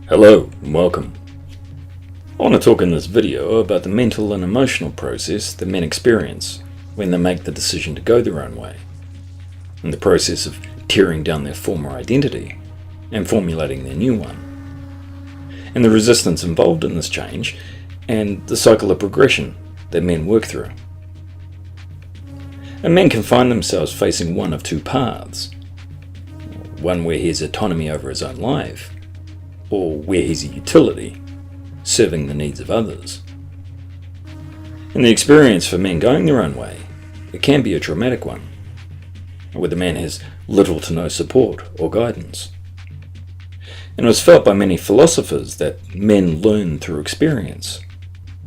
Hello and welcome. I want to talk in this video about the mental and emotional process that men experience when they make the decision to go their own way, and the process of tearing down their former identity and formulating their new one, and the resistance involved in this change, and the cycle of progression that men work through. And men can find themselves facing one of two paths, one where he has autonomy over his own life, or where he's a utility, serving the needs of others. And the experience for men going their own way, it can be a traumatic one, where the man has little to no support or guidance. And it was felt by many philosophers that men learn through experience,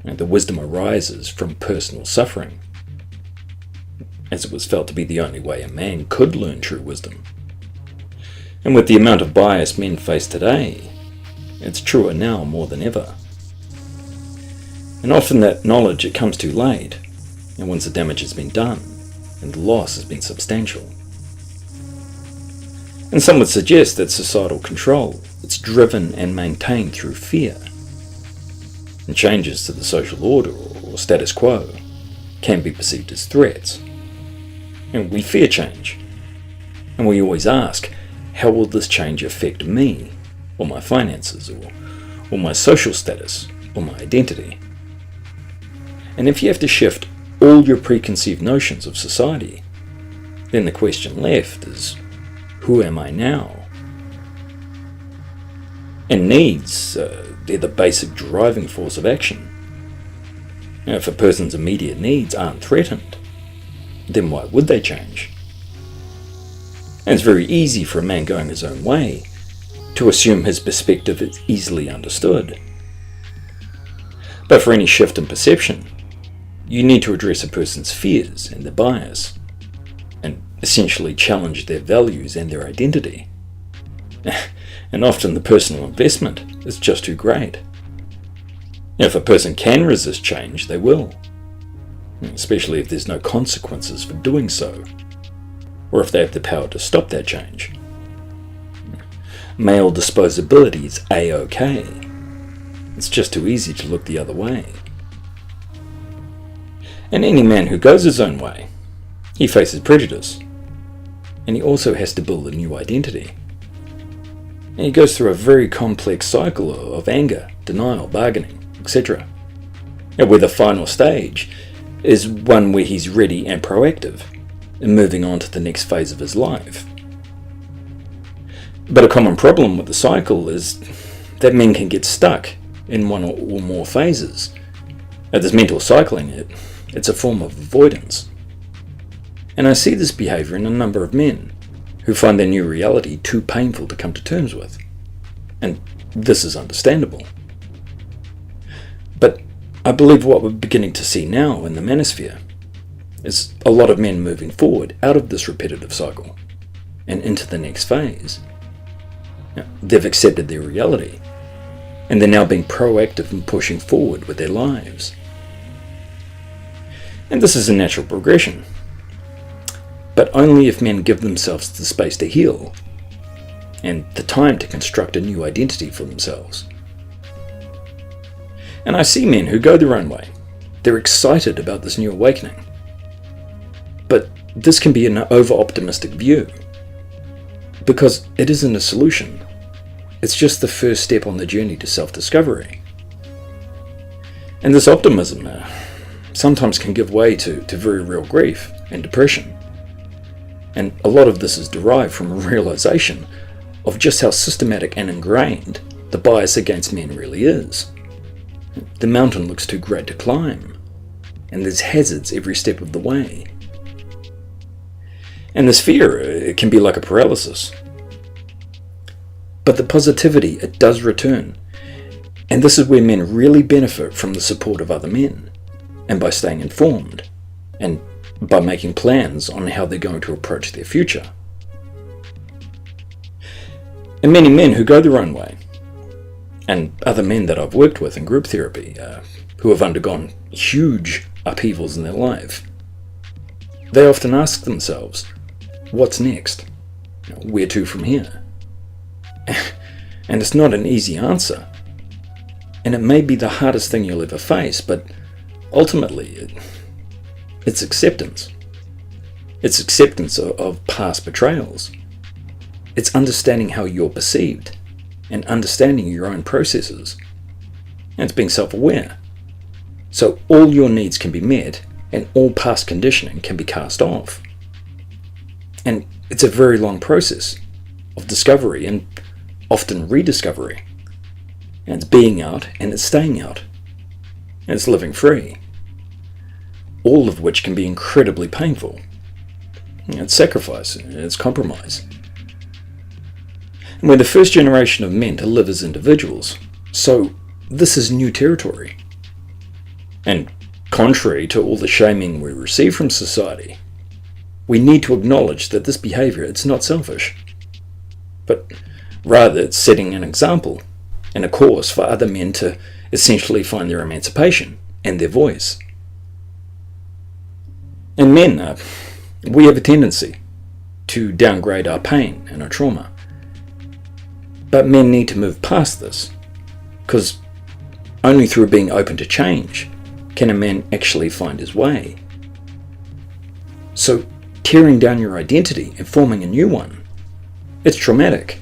and the wisdom arises from personal suffering, as it was felt to be the only way a man could learn true wisdom. And with the amount of bias men face today, it's truer now more than ever. And often that knowledge, it comes too late, and once the damage has been done, and the loss has been substantial. And some would suggest that societal control, it's driven and maintained through fear. And changes to the social order or status quo can be perceived as threats. And we fear change. And we always ask, how will this change affect me, or my finances, or my social status, or my identity? And if you have to shift all your preconceived notions of society, then the question left is, who am I now? And needs, they're the basic driving force of action. Now, if a person's immediate needs aren't threatened, then why would they change? And it's very easy for a man going his own way to assume his perspective is easily understood. But for any shift in perception, you need to address a person's fears and their bias, and essentially challenge their values and their identity. And often the personal investment is just too great. If a person can resist change, they will, especially if there's no consequences for doing so, or if they have the power to stop that change. Male disposability is A-OK. It's just too easy to look the other way. And any man who goes his own way, he faces prejudice. And he also has to build a new identity. And he goes through a very complex cycle of anger, denial, bargaining, etc. And where the final stage is one where he's ready and proactive, and moving on to the next phase of his life. But a common problem with the cycle is that men can get stuck in one or more phases. Now, this mental cycling, it's a form of avoidance. And I see this behavior in a number of men who find their new reality too painful to come to terms with. And this is understandable. But I believe what we're beginning to see now in the manosphere is a lot of men moving forward out of this repetitive cycle and into the next phase. Now, they've accepted their reality, and they're now being proactive and pushing forward with their lives. And this is a natural progression, but only if men give themselves the space to heal and the time to construct a new identity for themselves. And I see men who go their own way. They're excited about this new awakening. But this can be an over-optimistic view, because it isn't a solution. It's just the first step on the journey to self-discovery. And this optimism sometimes can give way to very real grief and depression. And a lot of this is derived from a realization of just how systematic and ingrained the bias against men really is. The mountain looks too great to climb, and there's hazards every step of the way. And this fear, it can be like a paralysis. But the positivity, it does return. And this is where men really benefit from the support of other men, and by staying informed, and by making plans on how they're going to approach their future. And many men who go their own way, and other men that I've worked with in group therapy, who have undergone huge upheavals in their life, they often ask themselves, what's next? Where to from here? And it's not an easy answer. And it may be the hardest thing you'll ever face, but ultimately, it's acceptance. It's acceptance of past betrayals. It's understanding how you're perceived and understanding your own processes. And it's being self-aware. So all your needs can be met and all past conditioning can be cast off. And it's a very long process of discovery and often rediscovery. And it's being out and it's staying out. And it's living free. All of which can be incredibly painful. It's sacrifice, it's compromise. And we're the first generation of men to live as individuals, so this is new territory. And contrary to all the shaming we receive from society, we need to acknowledge that this behavior, it's not selfish, but rather it's setting an example and a course for other men to essentially find their emancipation and their voice. And men, we have a tendency to downgrade our pain and our trauma. But men need to move past this, because only through being open to change can a man actually find his way. So tearing down your identity and forming a new one, it's traumatic.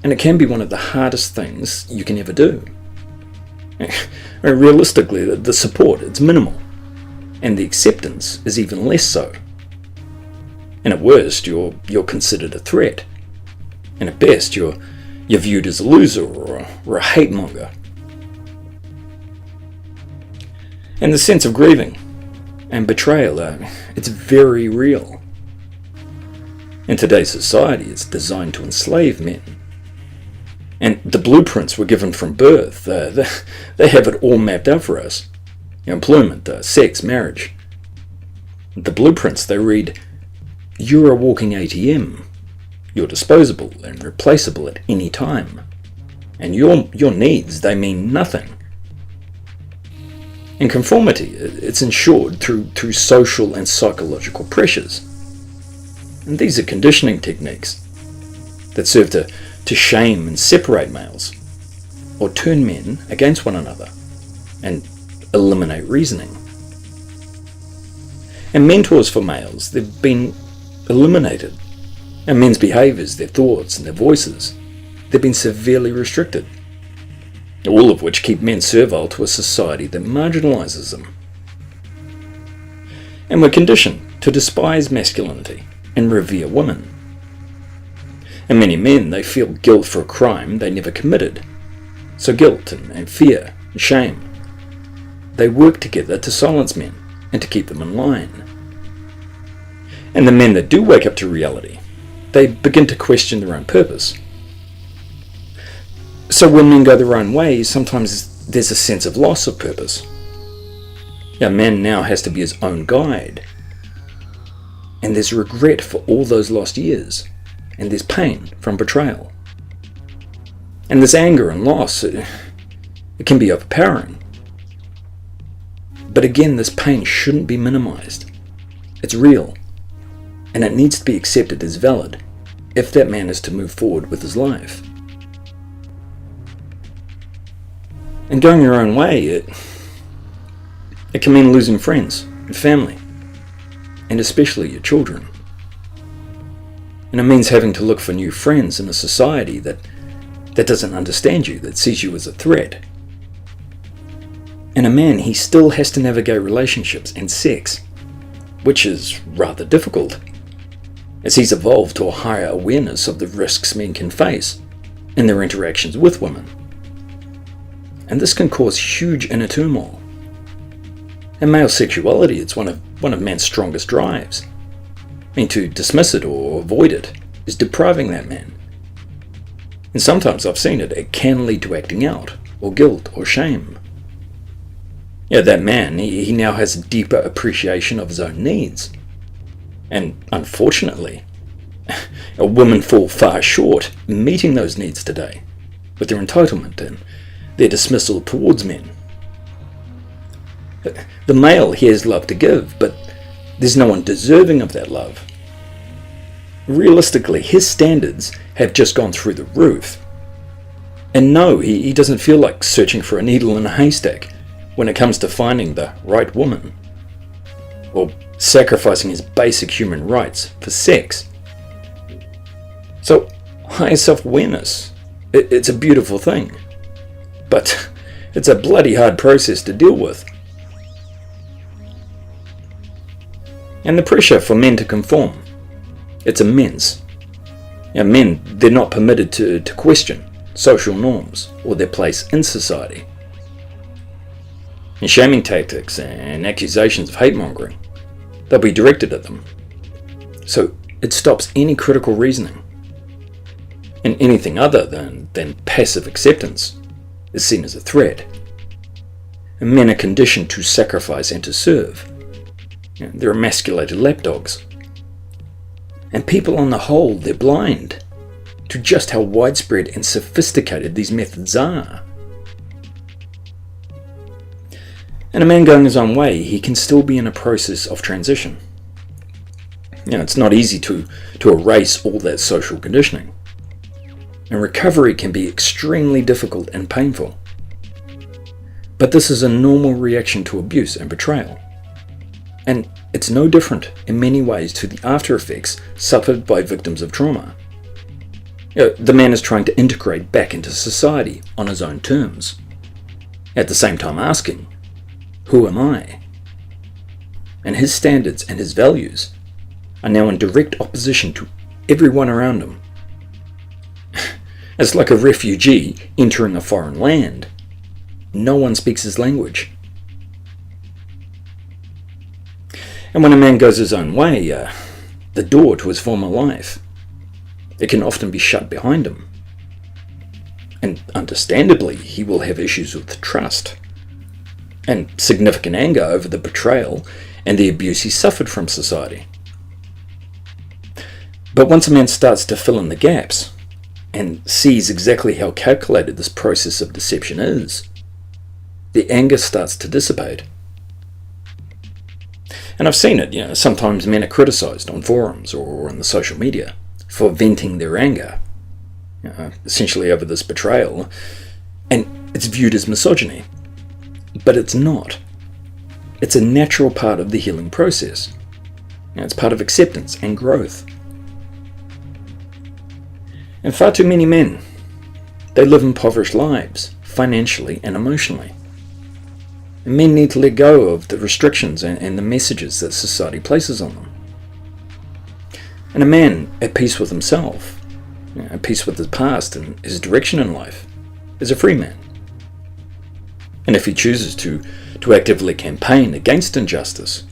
And it can be one of the hardest things you can ever do. Realistically, the support, it's minimal. And the acceptance is even less so. And at worst, you're considered a threat. And at best, you're viewed as a loser or a hate monger. And the sense of grieving and betrayal, it's very real. In today's society, it's designed to enslave men. And the blueprints were given from birth. They have it all mapped out for us. Employment, sex, marriage. The blueprints, they read, you're a walking ATM. You're disposable and replaceable at any time. And your needs, they mean nothing. In conformity, it's ensured through social and psychological pressures. And these are conditioning techniques that serve to shame and separate males, or turn men against one another, and eliminate reasoning. And mentors for males, they've been eliminated. And men's behaviours, their thoughts and their voices, they've been severely restricted. All of which keep men servile to a society that marginalises them. And we're conditioned to despise masculinity and revere women. And many men, they feel guilt for a crime they never committed. So guilt and fear and shame, they work together to silence men and to keep them in line. And the men that do wake up to reality, they begin to question their own purpose. So when men go their own way, sometimes there's a sense of loss of purpose. A man now has to be his own guide. And there's regret for all those lost years. And there's pain from betrayal. And this anger and loss, it can be overpowering. But again, this pain shouldn't be minimized. It's real. And it needs to be accepted as valid if that man is to move forward with his life. And going your own way, it can mean losing friends and family, and especially your children. And it means having to look for new friends in a society that doesn't understand you, that sees you as a threat. And a man, he still has to navigate relationships and sex, which is rather difficult, as he's evolved to a higher awareness of the risks men can face in their interactions with women. And this can cause huge inner turmoil. And male sexuality, it's one of man's strongest drives. I mean, to dismiss it or avoid it is depriving that man. And sometimes I've seen it can lead to acting out, or guilt, or shame. Yeah, that man, he now has a deeper appreciation of his own needs. And unfortunately, women fall far short in meeting those needs today, with their entitlement and their dismissal towards men. The male, he has love to give, but there's no one deserving of that love. Realistically, his standards have just gone through the roof, And no, he doesn't feel like searching for a needle in a haystack when it comes to finding the right woman, or sacrificing his basic human rights for sex. So, higher self-awareness, it's a beautiful thing, but it's a bloody hard process to deal with. And the pressure for men to conform, it's immense. Men, they're not permitted to question social norms or their place in society. And shaming tactics and accusations of hate-mongering, they'll be directed at them. So it stops any critical reasoning. And anything other than passive acceptance is seen as a threat. And men are conditioned to sacrifice and to serve. They're emasculated lapdogs. And people on the whole, they're blind to just how widespread and sophisticated these methods are. And a man going his own way, he can still be in a process of transition. It's not easy to erase all that social conditioning. And recovery can be extremely difficult and painful. But this is a normal reaction to abuse and betrayal. And it's no different in many ways to the after effects suffered by victims of trauma. The man is trying to integrate back into society on his own terms, at the same time asking, who am I? And his standards and his values are now in direct opposition to everyone around him. It's like a refugee entering a foreign land. No one speaks his language. And when a man goes his own way, the door to his former life, it can often be shut behind him. And understandably, he will have issues with trust and significant anger over the betrayal and the abuse he suffered from society. But once a man starts to fill in the gaps and sees exactly how calculated this process of deception is, the anger starts to dissipate. And I've seen it, sometimes men are criticised on forums or on the social media for venting their anger, essentially over this betrayal, and it's viewed as misogyny. But it's not. It's a natural part of the healing process. It's part of acceptance and growth. And far too many men, they live impoverished lives, financially and emotionally. And men need to let go of the restrictions and the messages that society places on them. And a man at peace with himself, at peace with his past and his direction in life, is a free man. And if he chooses to actively campaign against injustice,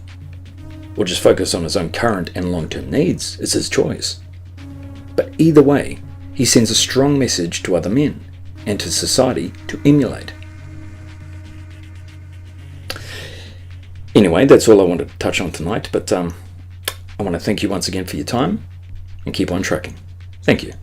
or just focus on his own current and long-term needs, it's his choice. But either way, he sends a strong message to other men and to society to emulate. Anyway, that's all I wanted to touch on tonight, but I want to thank you once again for your time and keep on trucking. Thank you.